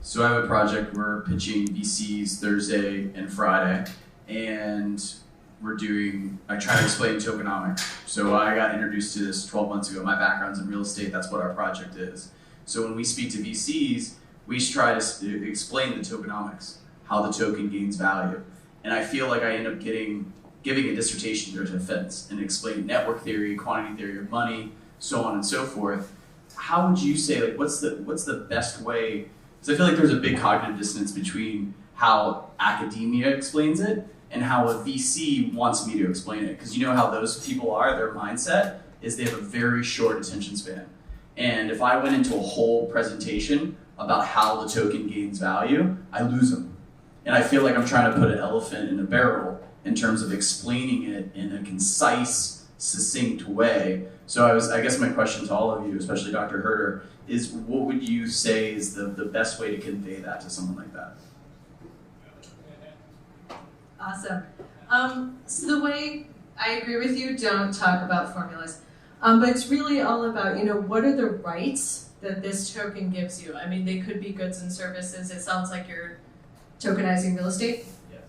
So I have a project, we're pitching VCs Thursday and Friday, and I try to explain tokenomics. So I got introduced to this 12 months ago. My background's in real estate, that's what our project is. So when we speak to VCs, we try to explain the tokenomics, how the token gains value. And I feel like I end up giving a dissertation to defense and explaining network theory, quantity theory of money, so on and so forth. How would you say, like, what's the best way? Because I feel like there's a big cognitive dissonance between how academia explains it and how a VC wants me to explain it. Because you know how those people are, their mindset is they have a very short attention span. And if I went into a whole presentation about how the token gains value, I lose them. And I feel like I'm trying to put an elephant in a barrel in terms of explaining it in a concise, succinct way. So I guess my question to all of you, especially Dr. Herder, is what would you say is the best way to convey that to someone like that? Awesome. So the way, I agree with you, don't talk about formulas. But it's really all about, what are the rights that this token gives you? I mean, they could be goods and services. It sounds like you're tokenizing real estate. Yes.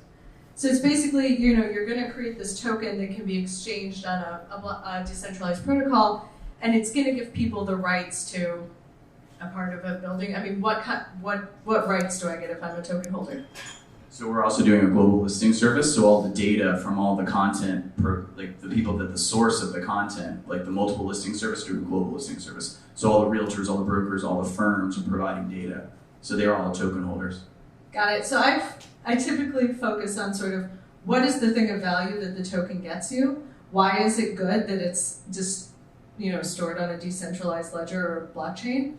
So it's basically, you're going to create this token that can be exchanged on a decentralized protocol, and it's going to give people the rights to a part of a building. I mean, what rights do I get if I'm a token holder? So we're also doing a global listing service, so all the data from all the content, like the people that the source of the content, like the multiple listing service, do a global listing service. So all the realtors, all the brokers, all the firms are providing data. So they're all token holders. Got it. So I typically focus on sort of what is the thing of value that the token gets you? Why is it good that it's just stored on a decentralized ledger or blockchain?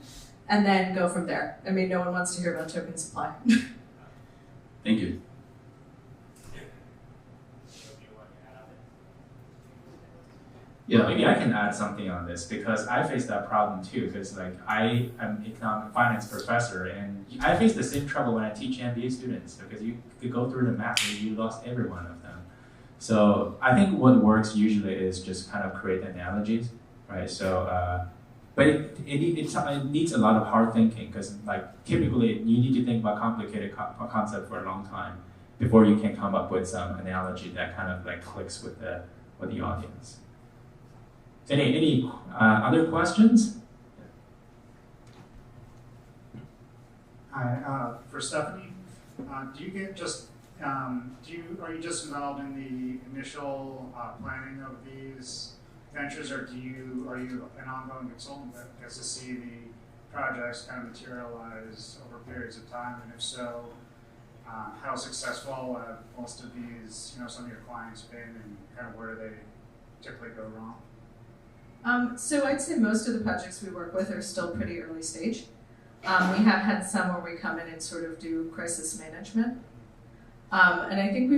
And then go from there. I mean, no one wants to hear about token supply. Thank you. Yeah, maybe I can add something on this because I face that problem too. Because like I am an economic finance professor, and I face the same trouble when I teach MBA students because you could go through the math and you lost every one of them. So I think what works usually is just kind of create analogies, right? So, but it needs a lot of hard thinking because like typically you need to think about complicated concept for a long time before you can come up with some analogy that kind of like clicks with the audience. Any other questions? Hi, for Stephanie, do you get just are you just involved in the initial planning of these ventures, or are you an ongoing consultant that gets to see the projects kind of materialize over periods of time? And if so, how successful have most of these, some of your clients been, and kind of where do they typically go wrong? So I'd say most of the projects we work with are still pretty early stage. We have had some where we come in and sort of do crisis management. And I think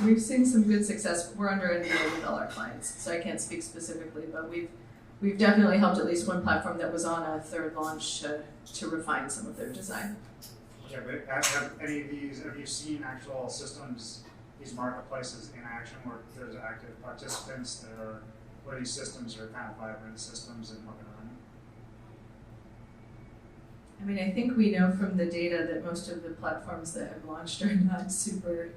we've seen some good success. We're under NDA with all our clients, so I can't speak specifically, but we've definitely helped at least one platform that was on a third launch to refine some of their design. Yeah, but have you seen actual systems, these marketplaces in action where there's active participants that are, where these systems are kind of vibrant systems and up and running? I mean, I think we know from the data that most of the platforms that have launched are not super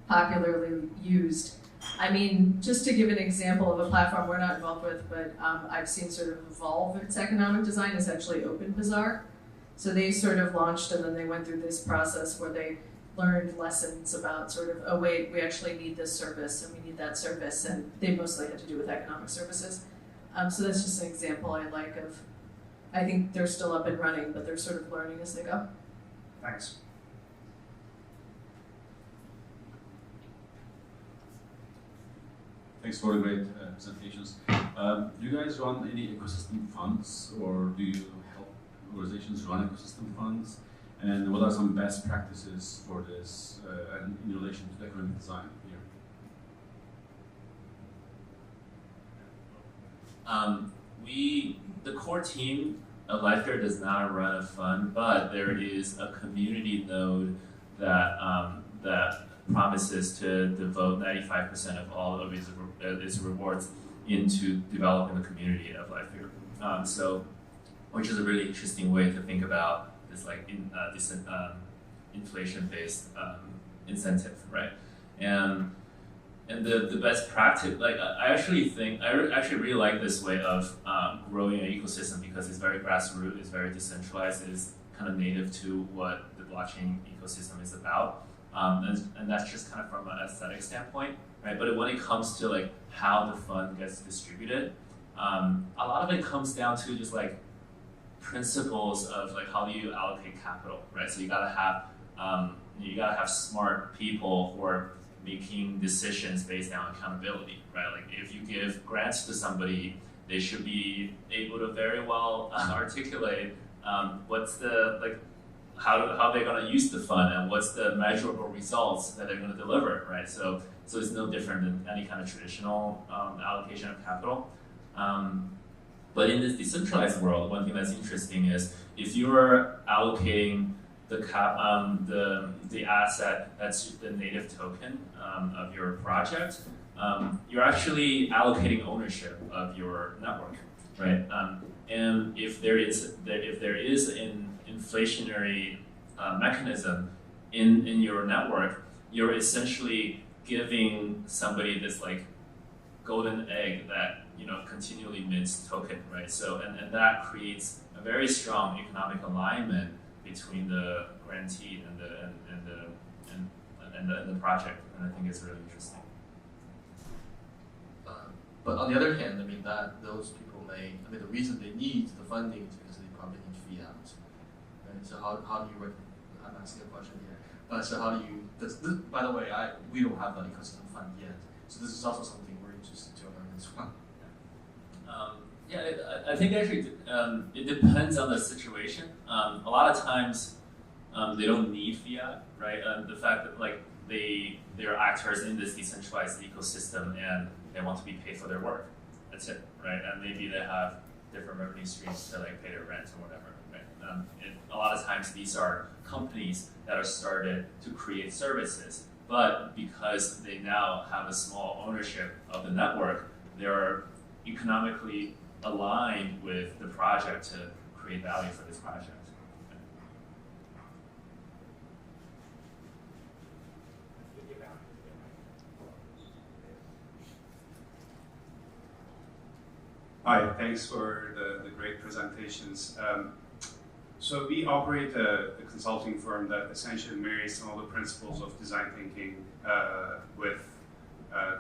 popularly used. I mean, just to give an example of a platform we're not involved with, but I've seen sort of evolve its economic design is actually OpenBazaar. So they sort of launched and then they went through this process where they learned lessons about sort of, oh wait, we actually need this service and we need that service, and they mostly had to do with economic services. So that's just an example I like of, I think they're still up and running, but they're sort of learning as they go. Thanks. Thanks for the great presentations. Do you guys run any ecosystem funds, or do you help organizations run ecosystem funds? And what are some best practices for this and in relation to economic design here? The core team of Livepeer does not run a fund, but there is a community node that promises to devote 95% of all of its rewards into developing the community of Livepeer. Which is a really interesting way to think about this inflation-based incentive, right? And the best practice, like I actually really like this way of growing an ecosystem because it's very grassroots, it's very decentralized, it's kind of native to what the blockchain ecosystem is about, and that's just kind of from an aesthetic standpoint, right? But when it comes to like how the fund gets distributed, a lot of it comes down to just like principles of like how do you allocate capital, right? So you gotta have smart people who are making decisions based on accountability, right? Like if you give grants to somebody, they should be able to very well articulate what's the like how they're going to use the fund and what's the measurable results that they're going to deliver, right? So it's no different than any kind of traditional allocation of capital. But in this decentralized world, one thing that's interesting is if you're allocating the asset that's the native token of your project, you're actually allocating ownership of your network, right? And if there is an inflationary mechanism in your network, you're essentially giving somebody this like golden egg that continually mints token, right? So and that creates a very strong economic alignment between the grantee and the project, and I think it's really interesting. But on the other hand, those people the reason they need the funding is because they probably need fiat, right? So how do you I'm asking a question here. So how do you? By the way, we don't have an ecosystem fund yet, so this is also something we're interested to learn as well. I think actually it depends on the situation. A lot of times they don't need fiat, right? The fact that like they're actors in this decentralized ecosystem and they want to be paid for their work. That's it, right? And maybe they have different revenue streams to like pay their rent or whatever, right? A lot of times these are companies that are started to create services, but because they now have a small ownership of the network, they're economically aligned with the project to create value for this project. Hi, thanks for the great presentations. So we operate a consulting firm that essentially marries some of the principles of design thinking with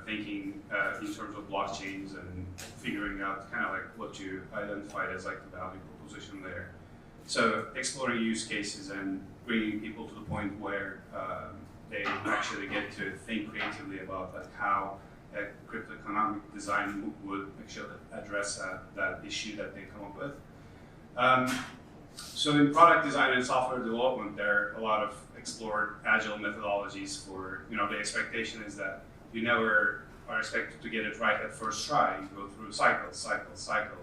thinking in terms of blockchains and figuring out kind of like what you identified as like the value proposition there. So exploring use cases and bringing people to the point where they actually get to think creatively about like how a cryptoeconomic design would actually address that issue that they come up with. So in product design and software development, there are a lot of explored agile methodologies for, the expectation is that you never are expected to get it right at first try. You go through cycles.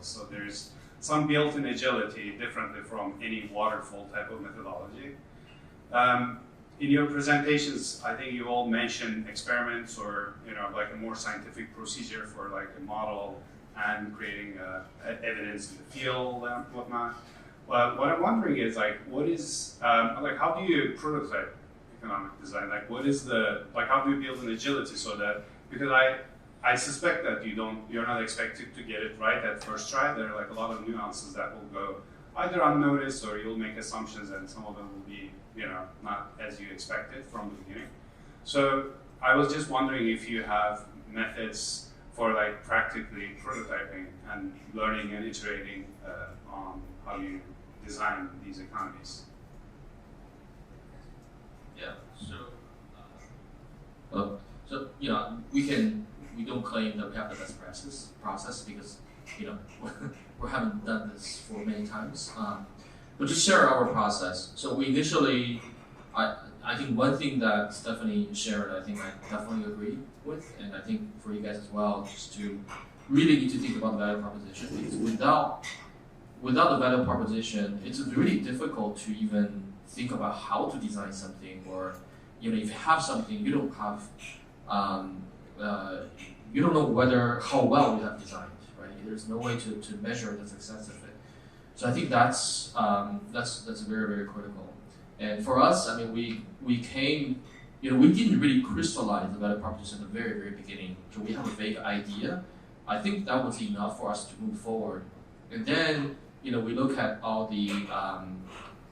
So there's some built-in agility differently from any waterfall type of methodology. In your presentations, I think you all mentioned experiments or like a more scientific procedure for like a model and creating evidence in the field and whatnot. Well, what I'm wondering is like, what is how do you prototype economic design? Like, what is how do you build an agility so that because I suspect that you're not expected to get it right at first try. There are like a lot of nuances that will go either unnoticed or you'll make assumptions and some of them will be not as you expected from the beginning. So I was just wondering if you have methods for like practically prototyping and learning and iterating on how you design these economies. Yeah. So we don't claim that we have the best process because we haven't done this for many times. But just share our process. So we initially, I think one thing that Stephanie shared, I think I definitely agree with, and I think for you guys as well, just to really need to think about the value proposition. Because without the value proposition, it's really difficult to even think about how to design something, or if you have something, you don't have, you don't know how well you have designed, right? There's no way to measure the success of it. So I think that's very, very critical. And for us, I mean, we came, we didn't really crystallize the value proposition at the very, very beginning. So we have a vague idea. I think that was enough for us to move forward. And then, we look at all the,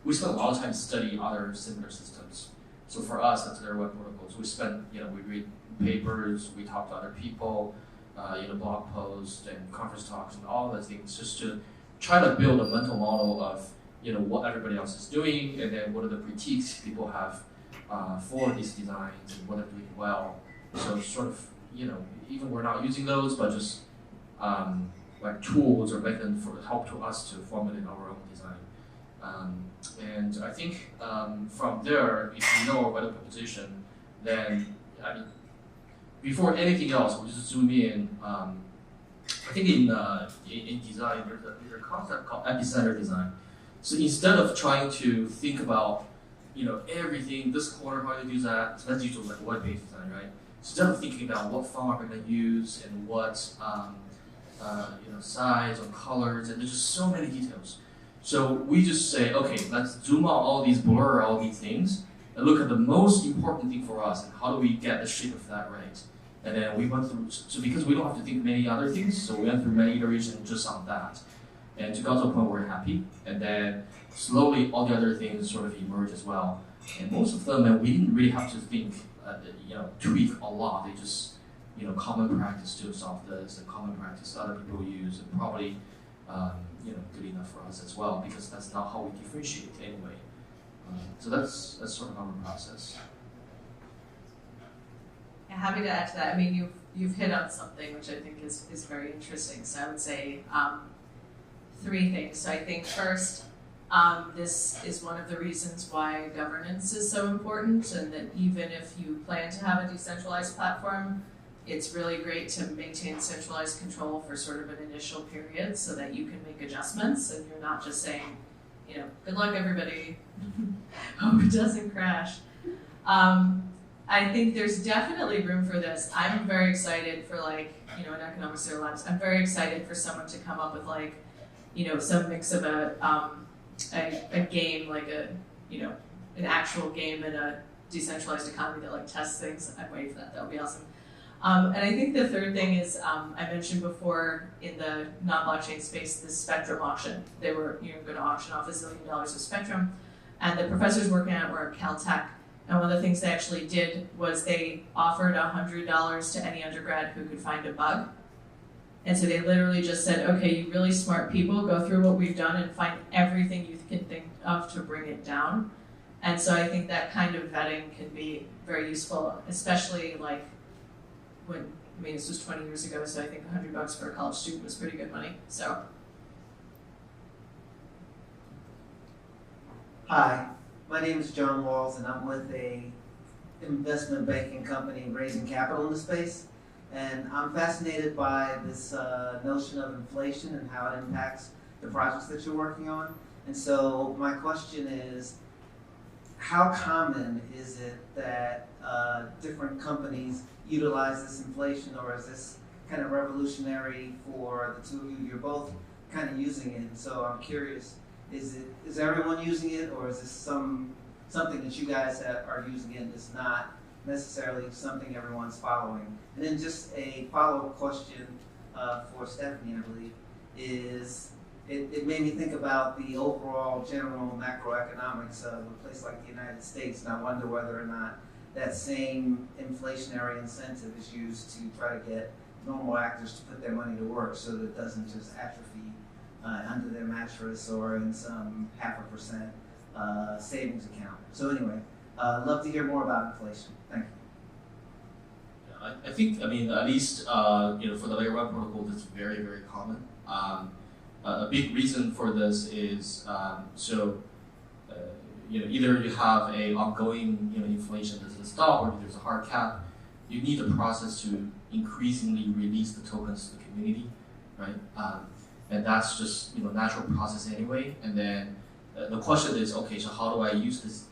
we spent a lot of time studying other similar systems. So for us, that's their web protocols. We spent, we read papers, we talk to other people, blog posts and conference talks and all those things, just to try to build a mental model of, what everybody else is doing, and then what are the critiques people have for these designs and what are doing well. So sort of, even we're not using those, but just like tools or methods for help to us to formulate our own design. And I think from there, if you know our value proposition, then I mean, before anything else, we'll just zoom in. I think in design, there's a concept called epicenter design. So instead of trying to think about, everything, this corner, how to do that, so that's usually like web-based design, right? So instead of thinking about what font we're going to use and what, size or colors, and there's just so many details. So we just say, okay, let's zoom out all these, blur all these things, and look at the most important thing for us, and how do we get the shape of that right? And then we went through, so because we don't have to think many other things, so we went through many iterations just on that. And to go to a point where we're happy, and then slowly all the other things sort of emerge as well. And most of them, and we didn't really have to think, tweak a lot. They just, common practice to solve this, and common practice other people use, and probably, good enough for us as well, because that's not how we differentiate anyway. So that's sort of our process. Yeah, happy to add to that. I mean, you've hit on something which I think is very interesting. So I would say 3 things. So I think first, this is one of the reasons why governance is so important, and that even if you plan to have a decentralized platform, it's really great to maintain centralized control for sort of an initial period so that you can make adjustments and you're not just saying, good luck everybody, hope it doesn't crash. I think there's definitely room for this. I'm very excited for in economics there are lots. I'm very excited for someone to come up with some mix of a game, like an actual game in a decentralized economy that tests things. I'm waiting for that. That would be awesome. And I think the third thing is I mentioned before in the non-blockchain space, the Spectrum auction. They were going to auction off $1 zillion of Spectrum, and the professors working on it were at Caltech. And one of the things they actually did was they offered $100 to any undergrad who could find a bug. And so they literally just said, okay, you really smart people, go through what we've done and find everything you can think of to bring it down. And so I think that kind of vetting can be very useful, especially when, this was 20 years ago, so I think $100 for a college student was pretty good money, so. Hi, my name is John Walls, and I'm with a investment banking company raising capital in the space. And I'm fascinated by this notion of inflation and how it impacts the projects that you're working on. And so my question is, how common is it that different companies utilize this inflation, or is this kind of revolutionary for the two of you? You're both kind of using it, so I'm curious, is everyone using it, or is this something that you guys are using it and it's not necessarily something everyone's following? And then just a follow-up question for Stephanie, I believe, is it made me think about the overall general macroeconomics of a place like the United States, and I wonder whether or not that same inflationary incentive is used to try to get normal actors to put their money to work so that it doesn't just atrophy under their mattress or in some 0.5% savings account. So anyway, love to hear more about inflation. Thank you. I think, at least, for the layer 1 protocol, that's very, very common. A big reason for this is, either you have a ongoing, inflation that doesn't stop, or there's a hard cap. You need a process to increasingly release the tokens to the community, right? And that's just, natural process anyway. And then the question is, okay, so how do I use this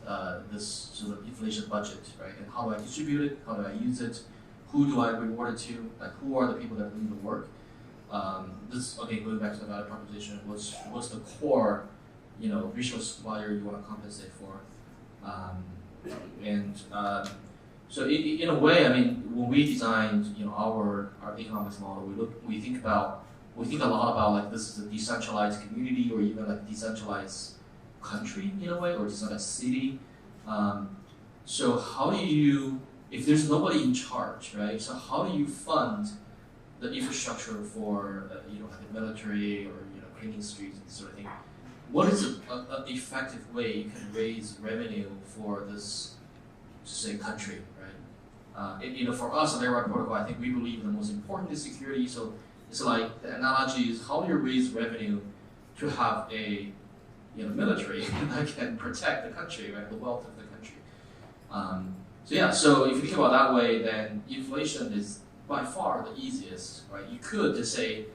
sort of inflation budget, right? And how do I distribute it? How do I use it? Who do I reward it to? Who are the people that are doing the work? Going back to the value proposition, what's the core, resource supplier you want to compensate for? So in a way, I mean, when we designed, our economics model, we think a lot about like this is a decentralized community or even like decentralized country in a way or decentralized city. So how do you, if there's nobody in charge, right? So how do you fund the infrastructure for like the military or cleaning streets and sort of thing? What is an effective way you can raise revenue for this, say, country, right? For us on Airline Protocol, I think we believe the most important is security. So it's like the analogy is how do you raise revenue to have a military that can protect the country, right? The wealth of the country. So if you think about it that way, then inflation is by far the easiest, right? You could just say,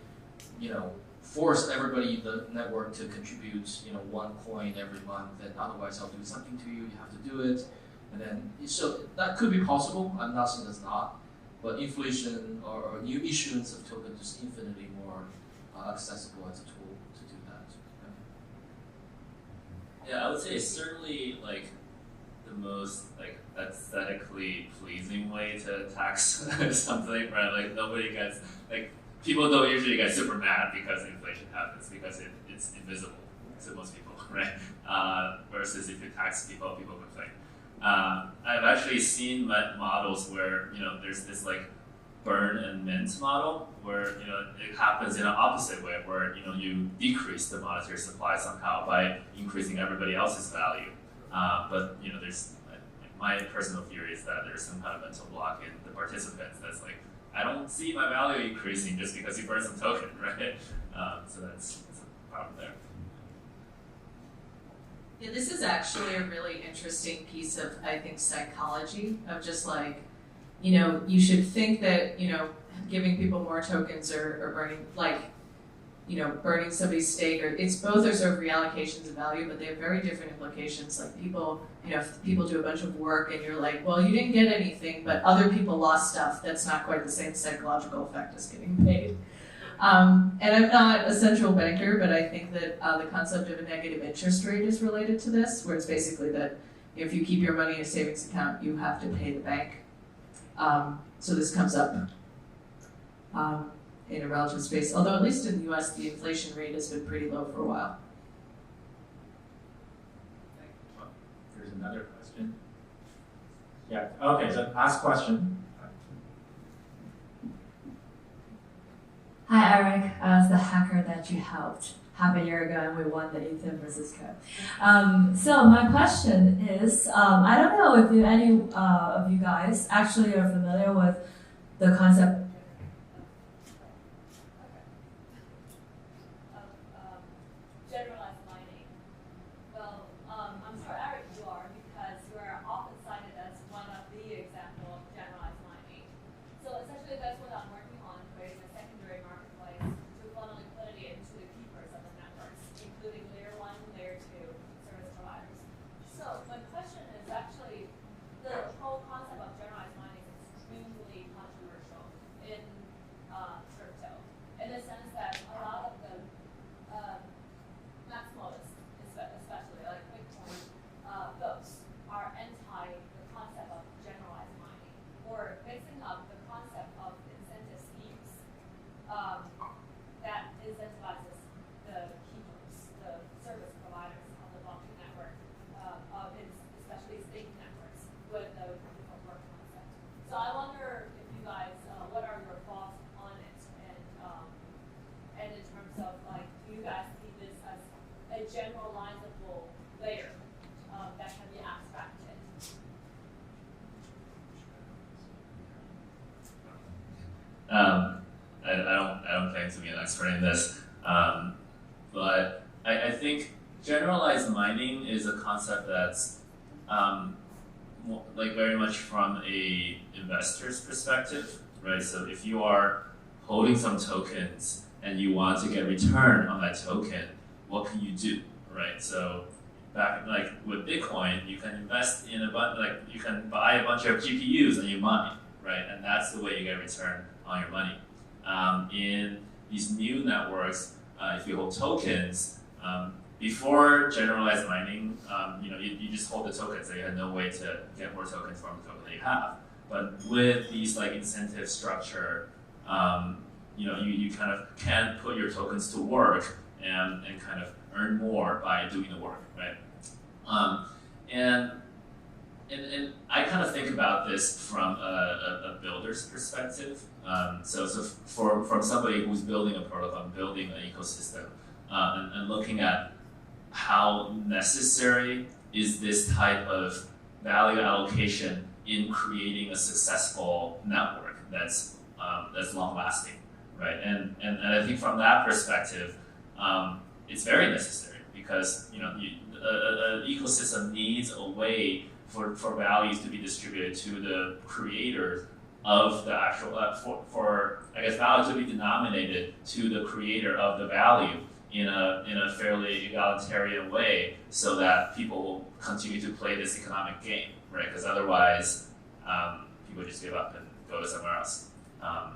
force everybody in the network to contribute, 1 coin every month, and otherwise I'll do something to you. You have to do it, and then so that could be possible. I'm not saying it's not, but inflation or new issuance of tokens is infinitely more accessible as a tool to do that. Yeah, I would say it's certainly like the most like aesthetically pleasing way to tax something, right? Like nobody gets like. People don't usually get super mad because inflation happens because it's invisible to most people, right? Versus if you tax people, people complain. I've actually seen models where there's this like burn and mint model where it happens in an opposite way where you decrease the monetary supply somehow by increasing everybody else's value. But there's my personal theory is that there's some kind of mental block in the participants that's like. I don't see my value increasing just because you burn some token, right? So that's a problem there. Yeah, this is actually a really interesting piece of, I think, psychology of just like, you should think that, giving people more tokens or burning, like, burning somebody's stake, or it's both are sort of reallocations of value, but they have very different implications. Like people, if people do a bunch of work and you're like, well, you didn't get anything, but other people lost stuff, that's not quite the same psychological effect as getting paid. And I'm not a central banker, but I think that the concept of a negative interest rate is related to this, where it's basically that if you keep your money in a savings account, you have to pay the bank. So this comes up. In a relative space, although at least in the US, the inflation rate has been pretty low for a while. There's another question. Yeah, okay, so last question. Hi, Eric. I was the hacker that you helped half a year ago, and we won the ETH in Francisco. So my question is, I don't know if any of you guys actually are familiar with the concept I don't claim to be an expert in this, but I think generalized mining is a concept that's like very much from a investor's perspective, right? So if you are holding some tokens and you want to get return on that token, what can you do, right? So back like with Bitcoin, you can invest in you can buy a bunch of GPUs and you mine, right? And that's the way you get return on your money. In these new networks, if you hold tokens, before generalized mining, you just hold the token, so you had no way to get more tokens from the token that you have. But with these like incentive structure, you kind of can put your tokens to work and kind of earn more by doing the work, right? And I kind of think about this from a builder's perspective. So from somebody who's building a protocol, building an ecosystem, and looking at how necessary is this type of value allocation in creating a successful network that's long lasting, right? And I think from that perspective, it's very necessary because an ecosystem needs a way for values to be distributed to the creators of the actual for value to be denominated to the creator of the value in a fairly egalitarian way, so that people will continue to play this economic game, right? Because otherwise, people just give up and go to somewhere else.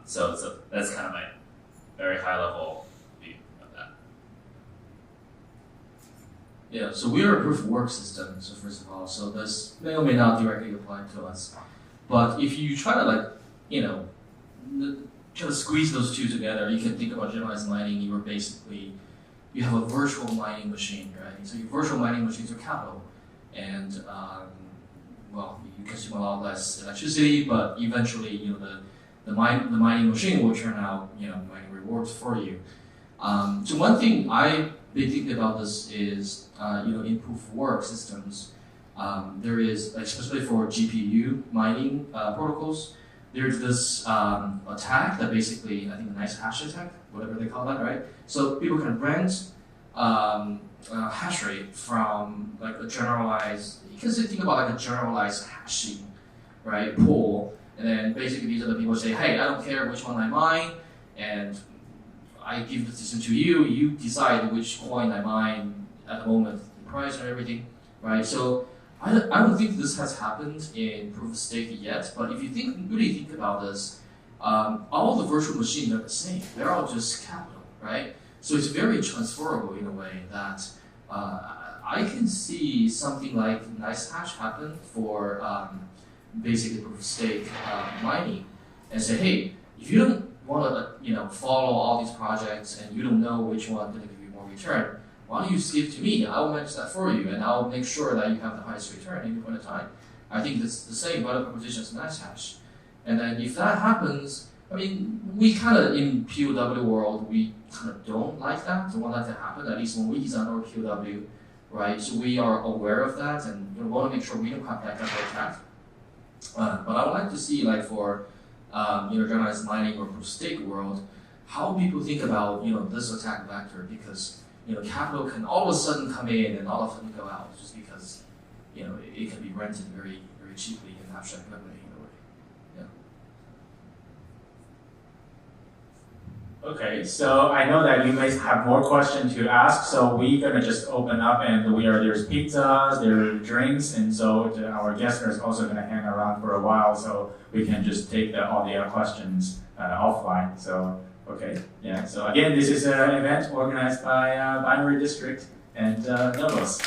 So that's kind of my very high level view of that. Yeah, so we are a proof of work system, so first of all, so this may or may not directly apply to us. But if you try to try to squeeze those two together, you can think about generalized mining. You have a virtual mining machine, right? So your virtual mining machines are capital, and you consume a lot less electricity, but eventually, the mining machine will turn out, mining rewards for you. So one thing I've been thinking about this is, in proof of work systems, there is, especially for GPU mining protocols, there's this attack that basically, I think a nice hash attack, whatever they call that, right? So people can rent hash rate from like a generalized, you can think about like a generalized hashing, right, pool. And then basically these are the people who say, hey, I don't care which one I mine, and I give the decision to you, you decide which coin I mine at the moment, the price and everything, right? So I don't think this has happened in proof of stake yet, but if you really think about this, all the virtual machines are the same. They're all just capital, right? So it's very transferable in a way that I can see something like nice hash happen for basically proof of stake mining, and say, hey, if you don't want to follow all these projects and you don't know which one is going to give you more return, why don't you just give it to me? I'll manage that for you, and I'll make sure that you have the highest return at any point in time. I think that's the same value proposition as nice hash. And then if that happens, we kind of, in POW world, we kind of don't like that, don't want that to happen, at least when we design our POW, right? So we are aware of that and want to make sure we don't have that kind of attack. But I would like to see, like for generalized mining or proof of stake world, how people think about this attack vector, because capital can all of a sudden come in and all of a sudden go out, just because it can be rented very, very cheaply in abstract memory in a way. Yeah. Okay, so I know that you may have more questions to ask, so we're gonna just open up, and there's pizzas, there are drinks, and so our guest is also gonna hang around for a while, so we can just take all the questions offline. So okay, yeah. So again, this is an event organized by Binary District and Novos.